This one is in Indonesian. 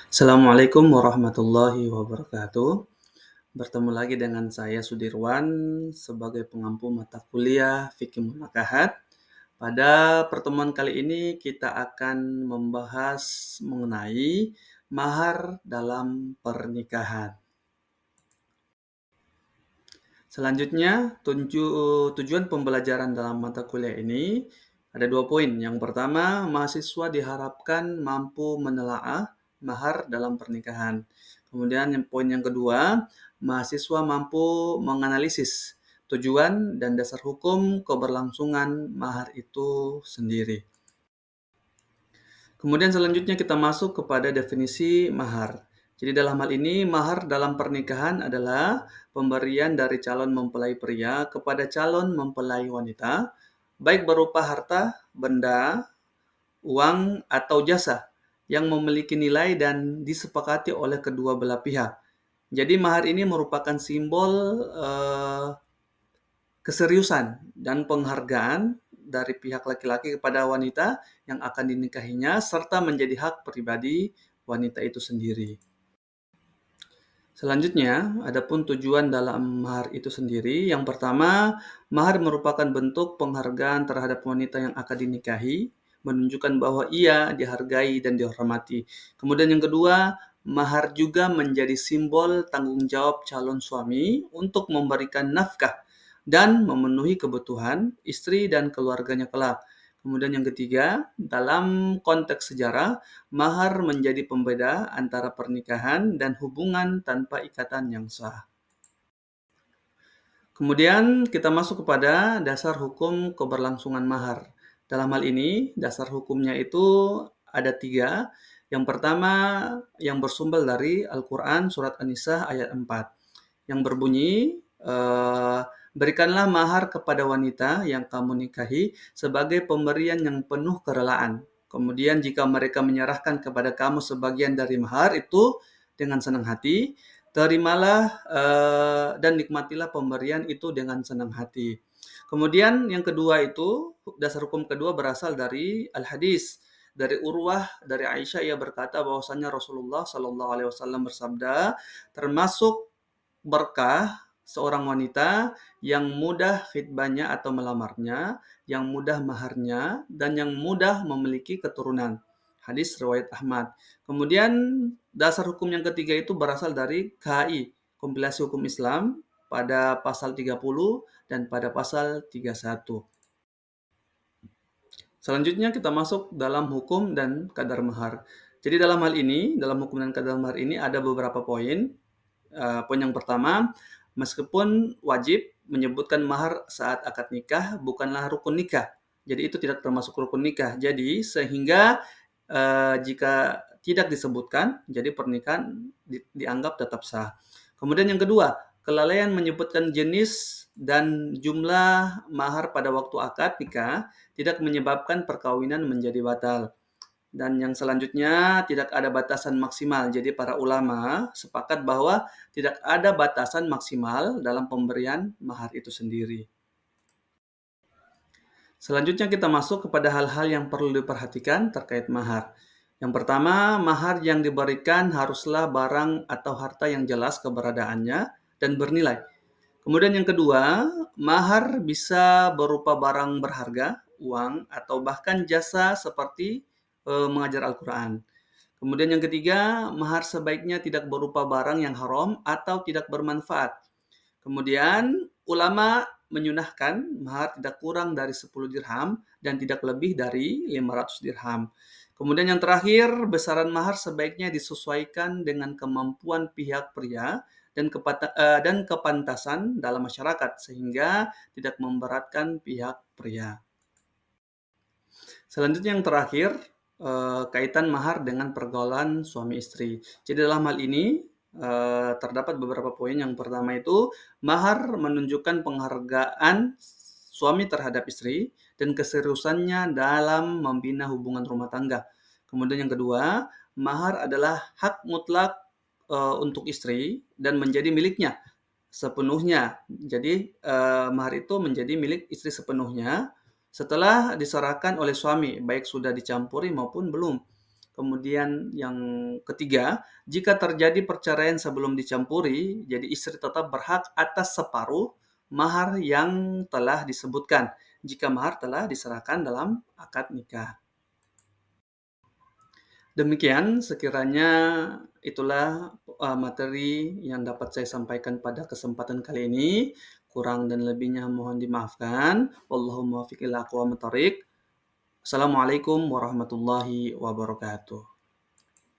Assalamualaikum warahmatullahi wabarakatuh. Bertemu lagi dengan saya Sudirwan sebagai pengampu mata kuliah Fikih Munakahat. Pada pertemuan kali ini kita akan membahas mengenai mahar dalam pernikahan. Selanjutnya, tujuan pembelajaran dalam mata kuliah ini ada 2 poin. Yang pertama, mahasiswa diharapkan mampu menelaah mahar dalam pernikahan. Kemudian poin yang kedua, mahasiswa mampu menganalisis tujuan dan dasar hukum keberlangsungan mahar itu sendiri. Kemudian selanjutnya kita masuk kepada definisi mahar. Jadi dalam hal ini, mahar dalam pernikahan adalah pemberian dari calon mempelai pria kepada calon mempelai wanita, baik berupa harta, benda, uang, atau jasa yang memiliki nilai dan disepakati oleh kedua belah pihak. Jadi mahar ini merupakan simbol keseriusan dan penghargaan dari pihak laki-laki kepada wanita yang akan dinikahinya serta menjadi hak pribadi wanita itu sendiri. Selanjutnya, adapun tujuan dalam mahar itu sendiri. Yang pertama, mahar merupakan bentuk penghargaan terhadap wanita yang akan dinikahi, menunjukkan bahwa ia dihargai dan dihormati. Kemudian yang kedua, mahar juga menjadi simbol tanggung jawab calon suami untuk memberikan nafkah dan memenuhi kebutuhan istri dan keluarganya kelak. Kemudian yang ketiga, dalam konteks sejarah, mahar menjadi pembeda antara pernikahan dan hubungan tanpa ikatan yang sah. Kemudian kita masuk kepada dasar hukum keberlangsungan mahar. Dalam hal ini, dasar hukumnya itu ada 3. Yang pertama yang bersumber dari Al-Quran Surat An-Nisa ayat 4. Yang berbunyi, berikanlah mahar kepada wanita yang kamu nikahi sebagai pemberian yang penuh kerelaan. Kemudian jika mereka menyerahkan kepada kamu sebagian dari mahar itu dengan senang hati, terimalah dan nikmatilah pemberian itu dengan senang hati. Kemudian yang kedua itu, dasar hukum kedua berasal dari Al-Hadis. Dari Urwah, dari Aisyah, ia berkata bahwasanya Rasulullah Shallallahu Alaihi Wasallam bersabda, termasuk berkah seorang wanita yang mudah khitbahnya atau melamarnya, yang mudah maharnya, dan yang mudah memiliki keturunan. Hadis riwayat Ahmad. Kemudian dasar hukum yang ketiga itu berasal dari KHI, Kompilasi Hukum Islam, pada pasal 30 dan pada pasal 31. Selanjutnya kita masuk dalam hukum dan kadar mahar. Jadi dalam hal ini, dalam hukum dan kadar mahar ini ada beberapa poin. Poin yang pertama, meskipun wajib menyebutkan mahar saat akad nikah bukanlah rukun nikah. Jadi itu tidak termasuk rukun nikah. Jadi sehingga jika tidak disebutkan, jadi pernikahan dianggap tetap sah. Kemudian yang kedua, kelalaian menyebutkan jenis dan jumlah mahar pada waktu akad nikah tidak menyebabkan perkawinan menjadi batal. Dan yang selanjutnya, tidak ada batasan maksimal. Jadi para ulama sepakat bahwa tidak ada batasan maksimal dalam pemberian mahar itu sendiri. Selanjutnya kita masuk kepada hal-hal yang perlu diperhatikan terkait mahar. Yang pertama, mahar yang diberikan haruslah barang atau harta yang jelas keberadaannya dan bernilai. Kemudian yang kedua, mahar bisa berupa barang berharga, uang, atau bahkan jasa seperti mengajar Al-Quran. Kemudian yang ketiga, mahar sebaiknya tidak berupa barang yang haram atau tidak bermanfaat. Kemudian ulama menyunahkan mahar tidak kurang dari 10 dirham dan tidak lebih dari 500 dirham. Kemudian yang terakhir, besaran mahar sebaiknya disesuaikan dengan kemampuan pihak pria dan kepantasan dalam masyarakat sehingga tidak memberatkan pihak pria. Selanjutnya yang terakhir, kaitan mahar dengan pergaulan suami istri. Jadi dalam hal ini terdapat beberapa poin. Yang pertama itu, mahar menunjukkan penghargaan suami terhadap istri dan keseriusannya dalam membina hubungan rumah tangga. Kemudian yang kedua, mahar adalah hak mutlak untuk istri dan menjadi miliknya sepenuhnya. Jadi mahar itu menjadi milik istri sepenuhnya setelah diserahkan oleh suami, baik sudah dicampuri maupun belum. Kemudian yang ketiga, jika terjadi perceraian sebelum dicampuri, jadi istri tetap berhak atas separuh mahar yang telah disebutkan jika mahar telah diserahkan dalam akad nikah. Demikian sekiranya itulah materi yang dapat saya sampaikan pada kesempatan kali ini. Kurang dan lebihnya mohon dimaafkan. Wallahu muwaffiq ila aqwamit thoriq. Assalamualaikum warahmatullahi wabarakatuh.